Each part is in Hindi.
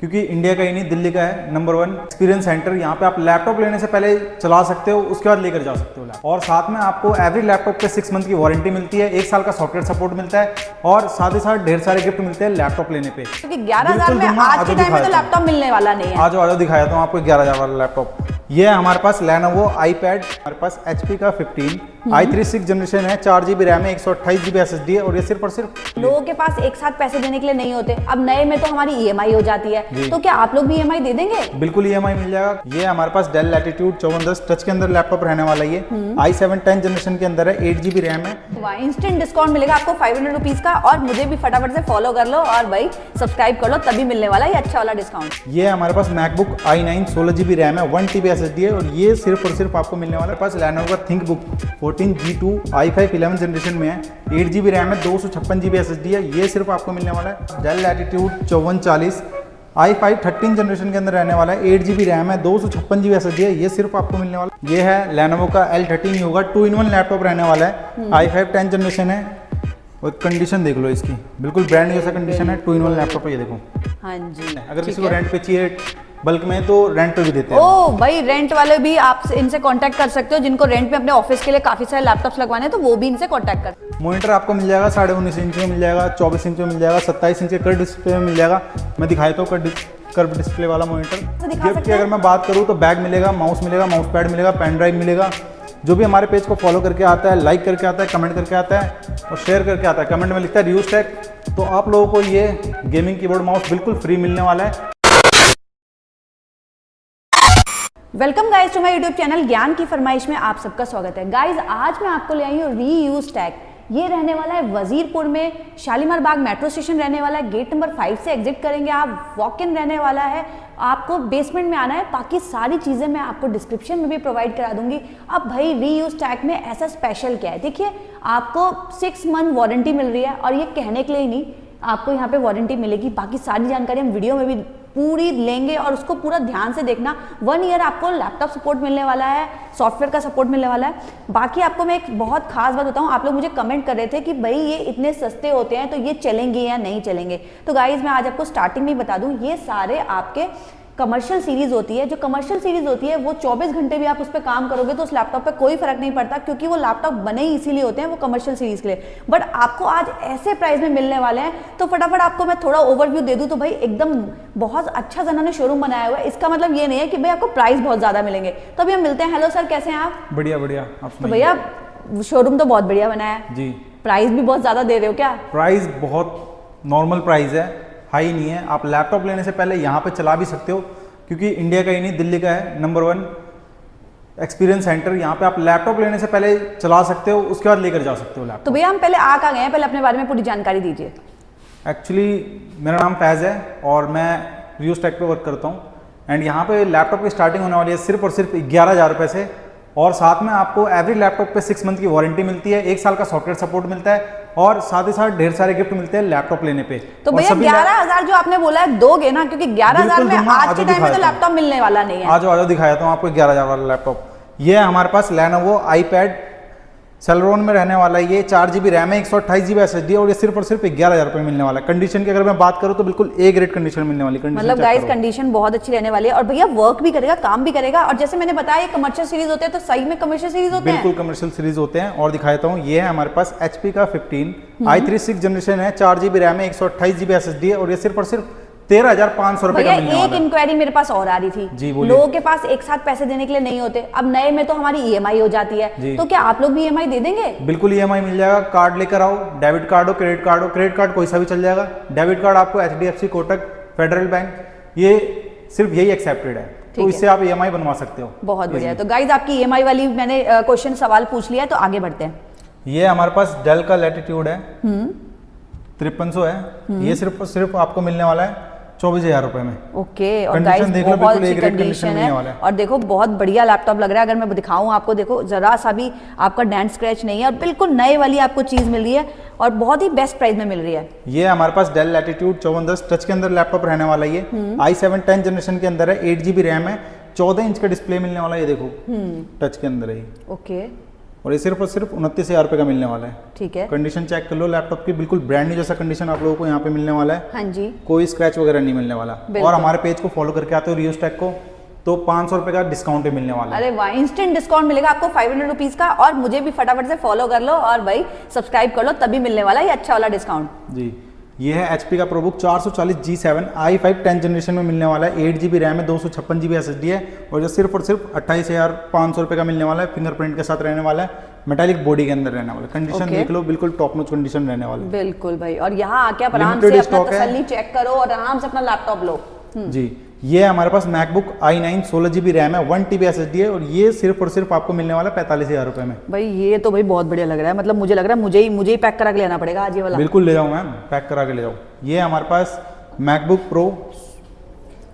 क्योंकि इंडिया का ही नहीं दिल्ली का है नंबर 1 एक्सपीरियंस सेंटर। यहाँ पे आप लैपटॉप लेने से पहले चला सकते हो, उसके बाद लेकर जा सकते हो लैपटॉप। और साथ में आपको एवरी लैपटॉप पे 6 मंथ की वारंटी मिलती है, 1 साल का सॉफ्टवेयर सपोर्ट मिलता है और साथ ही साथ ढेर सारे गिफ्ट मिलते हैं लैपटॉप लेने पे। क्योंकि 11,000 में आज के टाइम में तो लैपटॉप मिलने वाला नहीं है। आज दिखाया था आपको 11,000 वाला लैपटॉप। ये है हमारे पास Lenovo iPad, हमारे पास HP का 15 i3 6 जनरेशन है, 4 GB रैम है, 128 GB SSD है और ये सिर्फ और सिर्फ लोगों के पास एक साथ पैसे देने के लिए नहीं होते। अब नए में तो हमारी EMI हो जाती है, तो क्या आप लोग भी EMI दे देंगे? बिल्कुल EMI मिल जाएगा। ये हमारे पास Dell Latitude 5410 टच के अंदर लैपटॉप रहने वाला है। i7 10 जनरेशन के अंदर है, 8 GB रैम है। इंस्टेंट डिस्काउंट मिलेगा आपको 500 रुपीज का। और मुझे भी फटाफट से फॉलो कर लो और भाई सब्सक्राइब कर लो, तभी मिलने वाला है अच्छा वाला डिस्काउंट। ये हमारे पास MacBook i9 16 GB रैम है, 1 TB SSD है और ये सिर्फ और सिर्फ आपको मिलने वाला है। पास Lenovo का ThinkBook 14 G2 i5 11 जनरेशन में है, 8 GB रैम है, 256 GB SSD है, ये सिर्फ आपको मिलने वाला है। Dell Latitude 5440 i5 13 जनरेशन के अंदर रहने वाला है, 8 GB रैम है, 256 GB SSD है, ये सिर्फ आपको मिलने वाला है। ये है Lenovo का L13 होगा, 2-in-1 लैपटॉप रहने वाला है, i5 10 जनरेशन है और कंडीशन देख लो इसकी, बिल्कुल ब्रांड जैसा कंडीशन है, 2-in-1 लैपटॉप है। ये देखो, हाँ जी। अगर किसी को रेंट पे चाहिए बल्क में तो रेंट पे भी देते हैं। ओ भाई, रेंट वाले भी आप इनसे कांटेक्ट कर सकते हो, जिनको रेंट पे अपने ऑफिस के लिए काफी सारे लैपटॉप्स लगवाने हैं तो वो भी इनसे कांटेक्ट कर। मॉनिटर आपको मिल जाएगा 19.5 इंच में मिल जाएगा, 24 इंच में मिल जाएगा, 27 इंच के कर्व डिस्प्ले में मिल जाएगा। मैं दिखाया तो कर्व डिस्प्ले वाला मॉनिटर। गिफ्ट की अगर मैं बात करूँ तो बैग मिलेगा, माउस पैड मिलेगा, पेन ड्राइव मिलेगा। जो भी हमारे पेज को फॉलो करके आता है, लाइक करके आता है, कमेंट करके आता है और शेयर करके आता है, कमेंट में लिखता है रिव्यूज टैग, तो आप लोगों को ये गेमिंग कीबोर्ड माउस बिल्कुल फ्री मिलने वाला है। Welcome guys to my YouTube channel Gyan ki फरमाइश में आप सबका स्वागत है। गाइज आज मैं आपको ले आई हूँ रीयूज टैग। ये रहने वाला है वजीरपुर में, शालीमार बाग मेट्रो स्टेशन रहने वाला है, गेट नंबर 5 से एग्जिट करेंगे आप, वॉक इन रहने वाला है, आपको बेसमेंट में आना है। बाकी सारी चीज़ें मैं आपको डिस्क्रिप्शन में भी प्रोवाइड करा दूंगी। अब भाई रीयूज टैग में ऐसा स्पेशल क्या है, देखिए आपको 6 मंथ वारंटी मिल रही है और ये कहने के लिए ही नहीं, आपको यहाँ पे वारंटी मिलेगी। बाकी सारी जानकारी हम वीडियो में भी पूरी लेंगे और उसको पूरा ध्यान से देखना। 1 ईयर आपको लैपटॉप सपोर्ट मिलने वाला है, सॉफ्टवेयर का सपोर्ट मिलने वाला है। बाकी आपको मैं एक बहुत खास बात बताऊं, आप लोग मुझे कमेंट कर रहे थे कि भाई ये इतने सस्ते होते हैं तो ये चलेंगे या नहीं चलेंगे। तो गाइज मैं आज आपको स्टार्टिंग में ही बता दूं, ये सारे आपके कमर्शियल सीरीज होती है। जो कमर्शियल सीरीज होती है वो 24 घंटे भी आप उस पर काम करोगे तो उस लैपटॉप पे कोई फर्क नहीं पड़ता, क्योंकि वो लैपटॉप बने ही इसीलिए होते हैं, वो कमर्शियल सीरीज के लिए। बट आपको आज ऐसे प्राइस में मिलने वाले हैं, तो फटाफट आपको मैं थोड़ा ओवरव्यू दे दूं तो भाई एकदम बहुत अच्छा जना ने शोरूम बनाया हुआ है। इसका मतलब ये नहीं है कि भाई आपको प्राइस बहुत ज्यादा मिलेंगे। तो अभी हम मिलते हैं। हेलो सर, कैसे हैं आप? बढ़िया बढ़िया। तो भैया शोरूम तो बहुत बढ़िया बनाया है जी। प्राइस भी बहुत ज्यादा दे रहे हो क्या? प्राइस बहुत नॉर्मल प्राइस है, हाई नहीं है। आप लैपटॉप लेने से पहले यहाँ पे चला भी सकते हो, क्योंकि इंडिया का ही नहीं दिल्ली का है नंबर 1 एक्सपीरियंस सेंटर। यहाँ पे आप लैपटॉप लेने से पहले चला सकते हो, उसके बाद लेकर जा सकते हो लैपटॉप। तो भैया हम पहले आ कहाँ गए हैं, पहले अपने बारे में पूरी जानकारी दीजिए। एक्चुअली मेरा नाम फैज़ है और मैं रिव्यूज टैग पे वर्क करता हूँ। एंड यहाँ पे लैपटॉप की स्टार्टिंग होने वाली है सिर्फ और सिर्फ 11,000 रुपये से, और साथ में आपको एवरी लैपटॉप पे 6 मंथ की वारंटी मिलती है, 1 साल का सॉफ्टवेयर सपोर्ट मिलता है और साथ ही साथ ढेर सारे गिफ्ट मिलते हैं लैपटॉप लेने पे। तो भैया 11,000 जो आपने बोला है दोगे ना, क्योंकि 11,000 में आज के टाइम में तो लैपटॉप मिलने वाला नहीं है। आज दिखाया था आपको 11,000 वाला लैपटॉप। ये है हमारे पास Lenovo iPad सेलेरॉन में रहने वाला है, ये 4 GB रैम है, 128 GB SSD है और ये सिर्फ और सिर्फ 11,000 रुपये मिलने वाला है। कंडीशन की अगर मैं बात करूँ तो बिल्कुल ए ग्रेड कंडीशन मिलने वाली। मतलब गाइस कंडीशन बहुत अच्छी रहने वाली है और भैया वर्क भी करेगा, काम भी करेगा। और जैसे मैंने बताया ये कमर्शियल सीरीज होते हैं, तो सही में कमर्शियल सीरीज होते हैं? बिल्कुल कमर्शियल सीरीज होते हैं। और दिखाता हूँ, ये है हमारे पास HP का 15 i3 6 जनरेशन है, 4 GB रैम है, 128 GB SSD है और ये सिर्फ और सिर्फ 13,500 रुपए का मिलने वाला है। एक इंक्वायरी मेरे पास और आ रही थी जी, लोगों के पास एक साथ पैसे देने के लिए नहीं होते। अब नए में तो हमारी EMI हो जाती है, तो क्या आप लोग भी EMI दे देंगे? बिल्कुल EMI मिल जाएगा। कार्ड लेकर आओ, डेबिट कार्ड हो, क्रेडिट कार्ड हो, क्रेडिट कार्ड कोई सा भी चल जाएगा। डेबिट कार्ड आपको HDFC, कोटक, फेडरल बैंक, ये सिर्फ यही एक्सेप्टेड है, तो इससे आप EMI बनवा सकते हो। बहुत बढ़िया। तो गाइज आपकी EMI वाली मैंने क्वेश्चन सवाल पूछ लिया है, तो आगे बढ़ते हैं। ये हमारे पास डेल का लैटिट्यूड है, 5300 है, ये सिर्फ और सिर्फ आपको मिलने वाला है 24,000 रुपए में। ओके। और गाइस बहुत अच्छी कंडीशन है और देखो बहुत बढ़िया लैपटॉप लग रहा है। अगर मैं दिखाऊं आपको, देखो जरा सा भी आपका डेंट स्क्रैच नहीं है और बिल्कुल नए वाली आपको चीज मिल रही है और बहुत ही बेस्ट प्राइस में मिल रही है। ये हमारे पास Dell Latitude 5410 टच के अंदर लैपटॉप रहने वाला है। i7 10 जनरेशन के अंदर है, 8 GB रैम है, 14 इंच का डिस्प्ले मिलने वाला है। ये देखो टच के अंदर है। ओके। और ये सिर्फ और सिर्फ 29,000 रुपये का मिलने वाला है। ठीक है, कंडीशन चेक कर लो लैपटॉप की, बिल्कुल ब्रांड न्यू जैसा कंडीशन आप लोगों को यहाँ पे मिलने वाला है। हाँ जी, कोई स्क्रैच वगैरह नहीं मिलने वाला। बिल्कुल। और हमारे पेज को फॉलो करके आते हो रियूज टैग को तो 500 रुपये का डिस्काउंट भी मिलने वाला है। अरे वाह, इंस्टेंट डिस्काउंट मिलेगा आपको 500 रुपीज का। और मुझे भी फटाफट से फॉलो कर लो और भाई सब्सक्राइब कर लो, तभी मिलने वाला है ये अच्छा वाला डिस्काउंट। जी, ये है HP का प्रोबुक 440 G7 i5 10 जनरेशन में मिलने वाला है। 8 GB रैम है, 256 GB SSD है और ये सिर्फ और सिर्फ 28,500 रुपये का मिलने वाला है। फिंगरप्रिंट के साथ रहने वाला है, मेटालिक बॉडी के अंदर रहने वाला है। कंडीशन देख लो, बिल्कुल टॉप नॉच कंडीशन रहने वाला है। बिल्कुल भाई, और यहाँ आके आप आराम से अपना तसल्ली चेक करो और आराम से अपना लैपटॉप लो। जी, ये हमारे पास मैकबुक i9 16 GB रैम है, 1 TB SSD है और ये सिर्फ और सिर्फ आपको मिलने वाला है 45,000 रुपये में। भाई ये तो भाई बहुत बढ़िया लग रहा है, मतलब मुझे लग रहा है मुझे ही पैक करा के लेना पड़ेगा आज ये वाला। बिल्कुल ले जाओ मैम, पैक करा के ले जाओ। ये हमारे पास मैकबुक प्रो,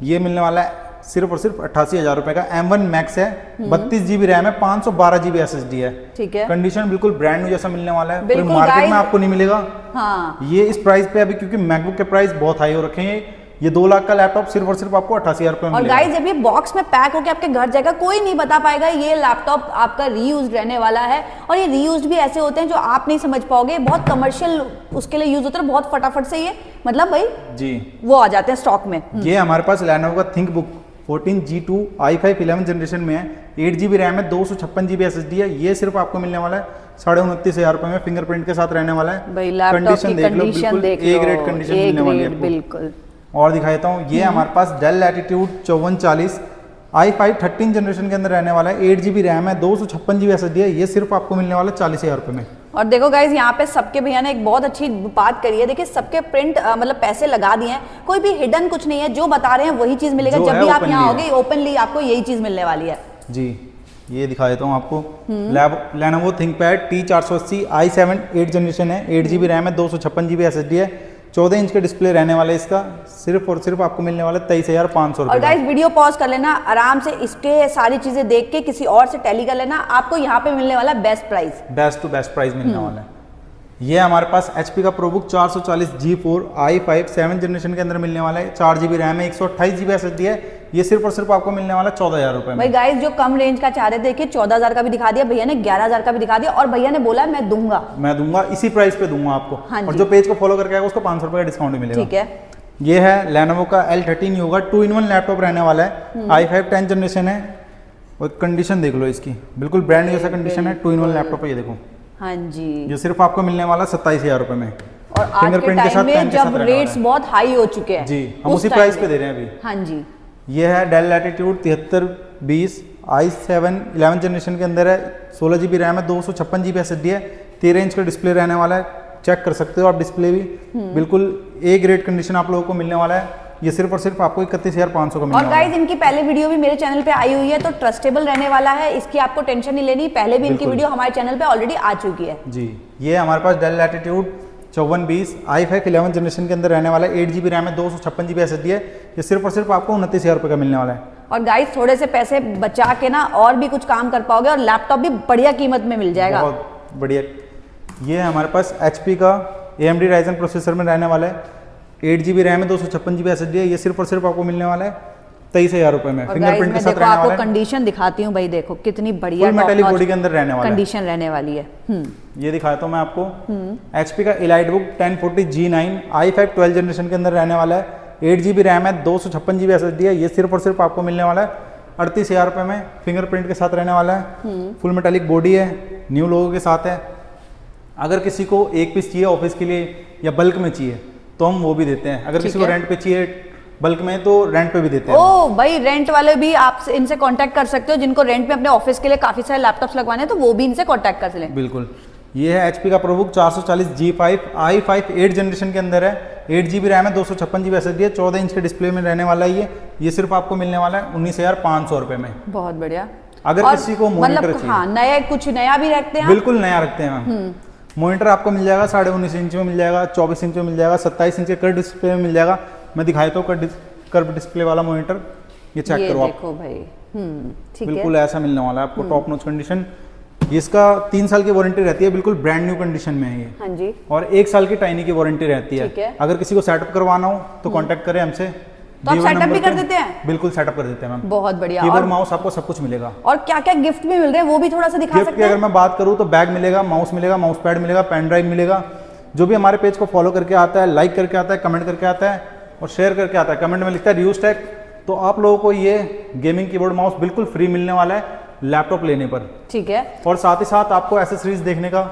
ये मिलने वाला है सिर्फ और सिर्फ 88,000 रुपये का। M1 Max है, 32 GB रैम है, 512 GB SSD है। ठीक है, कंडीशन बिल्कुल ब्रांड न्यू जैसा मिलने वाला है, पूरी बिल्कुल मार्केट guys। में आपको नहीं मिलेगा। हाँ, ये इस प्राइस पे अभी, क्योंकि मैकबुक के प्राइस बहुत हाई हो रखे हैं। ये 2 लाख का लैपटॉप सिर्फ और सिर्फ आपको 88,000 रुपये में और मिलेगा। गाइस जब ये बॉक्स में पैक होकर आपके घर जाएगा, कोई नहीं बता पाएगा ये लैपटॉप आपका रीयूज रहने वाला है। और ये रीयूज भी ऐसे होते हैं जो आप नहीं समझ पाओगे, बहुत कमर्शियल उसके लिए यूज होता है, बहुत फटाफट से ये मतलब भाई जी वो आ जाते हैं स्टॉक में। ये हमारे पास Lenovo का थिंकबुक 14 G2 i5 11 जनरेशन में है। 8 GB रैम है, 256 GB SSD है। ये सिर्फ आपको मिलने वाला है 29,500 रुपये में, फिंगरप्रिंट के साथ रहने वाला है। भाई लैपटॉप की कंडीशन देख लो, ए ग्रेड कंडीशन मिलने वाली है। बिल्कुल। और दिखा देता हूँ, ये हमारे पास डेल लैटिट्यूड 5440 i5 13 जनरेशन के अंदर रहने वाला है। 8 GB रैम है, 256 GB SSD है। ये सिर्फ आपको मिलने वाला है 40,000 रुपये में। और देखो गाइज यहाँ पे सबके भैया ने एक बहुत अच्छी बात करी है। देखिए सबके प्रिंट मतलब पैसे लगा दिए हैं, कोई भी हिडन कुछ नहीं है, जो बता रहे हैं वही चीज मिलेगा। जब भी आप यहाँ आओगे ओपनली आपको यही चीज मिलने वाली है। जी, ये दिखा देता हूँ आपको, Lenovo ThinkPad T480 i7 8 generation है। 8 GB रैम है, 256 GB SSD है। 14 इंच का डिस्प्ले रहने वाला है इसका। सिर्फ और सिर्फ आपको मिलने वाला है 23,500 रुपये। और गाइस वीडियो पॉज कर लेना, आराम से इसके सारी चीजें देख के किसी और से टैली कर लेना, आपको यहाँ पे मिलने वाला best price, best to best price मिलने वाला है। ये हमारे पास HP का प्रोबुक 440 G4 i5 7 जनरेशन के अंदर मिलने वाला है। 4 GB रैम है, 128 GB SSD है। ये सिर्फ और सिर्फ आपको मिलने वाला 14,000 रुपये में। भाई गाइस जो कम रेंज का चाह रहे थे, देखिए 14,000 का भी दिखा दिया भैया ने, 11,000 का भी दिखा दिया, और भैया ने बोला मैं दूंगा इसी प्राइस पे दूंगा आपको। हाँ और जो पेज को फॉलो करके आएगा उसको 500 रुपये का डिस्काउंट भी मिलेगा। ठीक है, ये है Lenovo का L13 Yoga 2-in-1 लैपटॉप रहने वाला है। i5 10 जनरेशन है और कंडीशन देख लो इसकी, बिल्कुल ब्रांड जैसा कंडीशन है। 2-in-1 लैपटॉप है, ये देखो। हाँ जी, ये सिर्फ आपको मिलने वाला 27,000 रुपये में। और आज के टाइम में जब रेट्स बहुत हाई हो चुके हैं, जी, हम उसी प्राइस पे दे रहे हैं अभी। हाँ जी, ये है डेल लैटिट्यूड 7320 i7 11 जनरेशन के अंदर है। 16 GB रैम है, 256 GB SSD है। 13 इंच का डिस्प्ले रहने वाला है, चेक कर सकते हो आप डिस्प्ले भी। बिल्कुल ए ग्रेड कंडीशन आप लोगों को मिलने वाला है। ये सिर्फ और सिर्फ आपको 31,500 का मिलने वाला है। और गाइज इनकी पहले वीडियो भी मेरे चैनल पे आई हुई है, तो ट्रस्टेबल रहने वाला है, इसकी आपको टेंशन नहीं लेनी। पहले भी इनकी वीडियो हमारे चैनल पे ऑलरेडी आ चुकी है। जी, ये हमारे पास डेल लैटिट्यूड 5420 i5 11 जनरेशन के अंदर रहने वाला है। 8 GB रैम है, 256 GB SSD है। ये सिर्फ और सिर्फ आपको 29,000 रुपये का मिलने वाला है। और गाइस थोड़े से पैसे बचा के ना और भी कुछ काम कर पाओगे, और लैपटॉप भी बढ़िया कीमत में मिल जाएगा। बहुत बढ़िया। ये हमारे पास HP का AMD Ryzen प्रोसेसर में रहने वाला है। 8 GB रैम है, 256 GB SSD है। ये सिर्फ और सिर्फ आपको मिलने वाला है 23,000 रुपये में। फिंगरप्रिंट के साथ रहने वाला है। आपको कंडीशन दिखाती हूँ भाई, देखो कितनी बढ़िया मेटालिक बॉडी के अंदर रहने वाला कंडीशन रहने वाली है। ये दिखाता हूँ मैं आपको, HP का EliteBook 1040 G9 i5 12 जनरेशन के अंदर रहने वाला है। 8 GB रैम है, 256 GB SSD है। ये सिर्फ और सिर्फ आपको मिलने वाला है 38,000 रुपये में। फिंगरप्रिंट के साथ रहने वाला है। फुल मेटालिक बॉडी है, न्यू लोगो के साथ है। अगर किसी को एक पीस चाहिए ऑफिस के लिए या बल्क में चाहिए तो हम वो भी देते हैं। अगर किसी को रेंट पे चाहिए बल्क में तो रेंट पे भी देते हैं। ओ भाई, रेंट वाले भी आप इनसे कांटेक्ट कर सकते हो, जिनको रेंट पे अपने ऑफिस के लिए काफी सारे लैपटॉप्स लगवाने हैं तो वो भी इनसे कांटेक्ट कर लें। बिल्कुल। ये है HP का प्रोबुक 440 G5 i5 8 जनरेशन के अंदर है। 8 GB रैम है, 256 GB SSD है। 14 इंच के डिस्प्ले में रहने वाला है। ये सिर्फ आपको मिलने वाला है 19,500 रुपये में। बहुत बढ़िया। अगर किसी को मॉनिटर चाहिए, हाँ, नया कुछ नया भी रखते हैं, बिल्कुल नया रखते हैं मैम। मॉनिटर आपको मिल जाएगा 19.5 इंच में मिल जाएगा, 24 इंच में मिल जाएगा, 27 इंच के कर्व डिस्प्ले में मिल जाएगा। मैं दिखाई तो कर्व डिस्प्ले वाला मॉनिटर, ये चेक करो आप। देखो भाई, ठीक है, बिल्कुल ऐसा मिलने वाला है आपको, टॉप नॉच कंडीशन। इसका 3 साल की वारंटी रहती है, बिल्कुल ब्रांड न्यू कंडीशन में है ये। हाँ जी। और 1 साल की टाइनी की वारंटी रहती है। अगर किसी को सेटअप करवाना हो तो कांटेक्ट करें हमसे, तो आप दिए हुए सेटअप भी नंबर कर पे देते हैं? बिल्कुल सेटअप कर देते हैं मैम। बहुत बढ़िया। कीबोर्ड और माउस आपको सब कुछ मिलेगा। और क्या क्या गिफ्ट भी मिल रहे हैं वो भी थोड़ा सा दिखा गिफ्ट की सकते अगर हैं? मैं बात करूँ तो बैग मिलेगा, माउस मिलेगा, माउस पैड मिलेगा, पेन ड्राइव मिलेगा। जो भी हमारे पेज को फॉलो करके आता है, लाइक करके आता है, कमेंट करके आता है और शेयर करके आता है, कमेंट में लिखता है रिव्यूज टैग, तो आप लोगों को ये गेमिंग कीबोर्ड माउस बिल्कुल फ्री मिलने वाला है लैपटॉप लेने पर। ठीक है। और साथ ही साथ आपको एसेसरीज देखने का,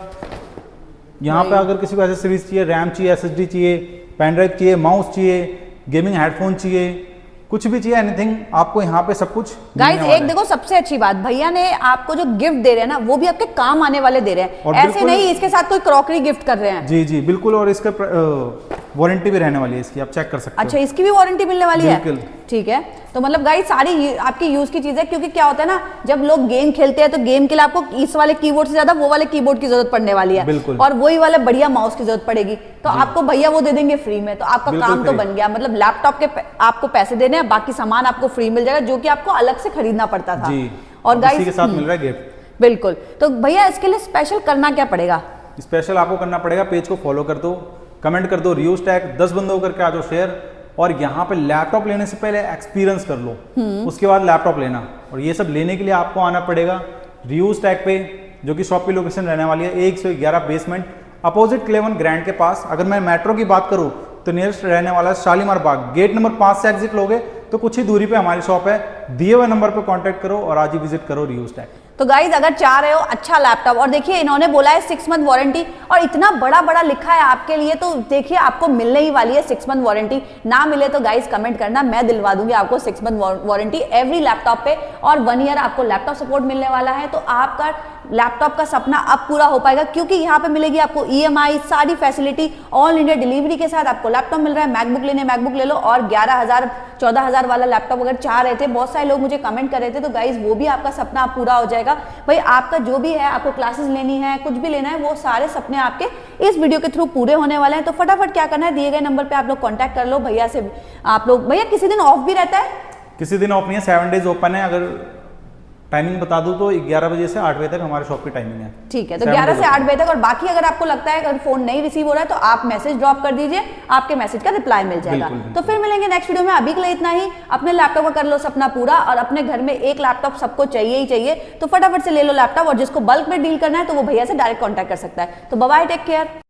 यहाँ पे अगर किसी को एसेसरीज चाहिए, रैम चाहिए, एसएसडी चाहिए, पेन ड्राइव चाहिए, माउस चाहिए, गेमिंग हेडफोन चाहिए, कुछ भी चाहिए, एनीथिंग आपको यहाँ पे सब कुछ गाइस एक देखो सबसे अच्छी बात, भैया ने आपको जो गिफ्ट दे रहे हैं ना वो भी आपके काम आने वाले दे रहे हैं, ऐसे नहीं इसके साथ कोई क्रॉकरी गिफ्ट कर रहे हैं। जी जी बिल्कुल। और इसका वारंटी भी रहने वाली है इसकी, आप चेक कर सकते हो। अच्छा, इसकी भी वारंटी मिलने वाली है? बिल्कुल। ठीक है। तो मतलब गाइस सारी आपकी यूज की चीज है, क्योंकि क्या होता है ना जब लोग गेम खेलते हैं तो गेम के लिए आपको इस वाले कीबोर्ड से ज्यादा वो वाले कीबोर्ड की जरूरत पड़ने वाली है, बिल्कुल। और वही वाला बढ़िया माउस की जरूरत पड़ेगी, तो आपको भैया वो दे देंगे फ्री में, तो आपका बिल्कुल काम तो फ्री। बन गया। मतलब लैपटॉप के आपको पैसे देने हैं, बाकी सामान आपको फ्री मिल जाएगा जो कि आपको अलग से खरीदना पड़ता था। जी। और गाइस इसी के साथ मिल रहा है गिफ्ट। बिल्कुल। तो भैया इसके लिए स्पेशल करना क्या पड़ेगा? स्पेशल आपको करना पड़ेगा, पेज को फॉलो कर दो, कमेंट कर दो रिव्यूज टैग, 10 बंदों करके आ जाओ शेयर, और यहाँ पे लैपटॉप लेने से पहले एक्सपीरियंस कर लो, उसके बाद लैपटॉप लेना। और ये सब लेने के लिए आपको आना पड़ेगा रिव्यूज टैग पे, जो कि शॉप की लोकेशन रहने वाली है 111 बेसमेंट अपोजिट क्लेवन ग्रैंड के पास। अगर मैं मेट्रो की बात करूँ तो नियरेस्ट रहने वाला है शालीमार बाग, गेट नंबर 5 से एग्जिट लोगे तो कुछ ही दूरी पे हमारी शॉप है। दिए हुए नंबर पे कांटेक्ट करो और आज ही विजिट करो रिव्यूज टैग। तो गाइज अगर चाह रहे हो अच्छा लैपटॉप, और देखिए इन्होंने बोला है 6 मंथ वारंटी, और इतना बड़ा बड़ा लिखा है आपके लिए, तो देखिए आपको मिलने ही वाली है 6 मंथ वारंटी। ना मिले तो गाइज कमेंट करना, मैं दिलवा दूंगी आपको 6 मंथ वारंटी एवरी लैपटॉप पे, और 1 ईयर आपको लैपटॉप सपोर्ट मिलने वाला है। तो आपका लैपटॉप का सपना अब पूरा हो पाएगा, क्योंकि यहाँ पे मिलेगी आपको EMI सारी फैसिलिटी, ऑल इंडिया डिलीवरी के साथ आपको लैपटॉप मिल रहा है। मैकबुक लेने मैकबुक ले लो, और 11,000 14,000 वाला लैपटॉप अगर चाह रहे थे, बहुत सारे लोग मुझे कमेंट कर रहे थे, तो गाइज वो भी आपका सपना अब पूरा हो जाएगा। भाई आपका जो भी है, आपको क्लासेस लेनी है, कुछ भी लेना है, वो सारे सपने आपके इस वीडियो के थ्रू पूरे होने वाले हैं। तो फटाफट क्या करना है, दिए गए नंबर पे आप लोग कांटेक्ट कर लो भैया से। आप लोग भैया किसी दिन ऑफ भी रहता है? किसी दिन ऑफ नहीं है, 7 डेज ओपन है। अगर टाइमिंग बता दूं तो 11 बजे से 8 बजे तक हमारे शॉप की टाइमिंग है। ठीक है, तो 11 से 8 बजे तक। और बाकी अगर आपको लगता है अगर फोन नहीं रिसीव हो रहा है तो आप मैसेज ड्रॉप कर दीजिए, आपके मैसेज का रिप्लाई मिल जाएगा। तो फिर मिलेंगे नेक्स्ट वीडियो में। अभी के लिए इतना ही। अपने लैपटॉप का कर लो सपना पूरा, और अपने घर में एक लैपटॉप सबको चाहिए ही चाहिए, तो फटाफट से ले लो लैपटॉप। और जिसको बल्क में डील करना है तो वो भैया से डायरेक्ट कॉन्टैक्ट कर सकता है। तो बाय बाय, टेक केयर।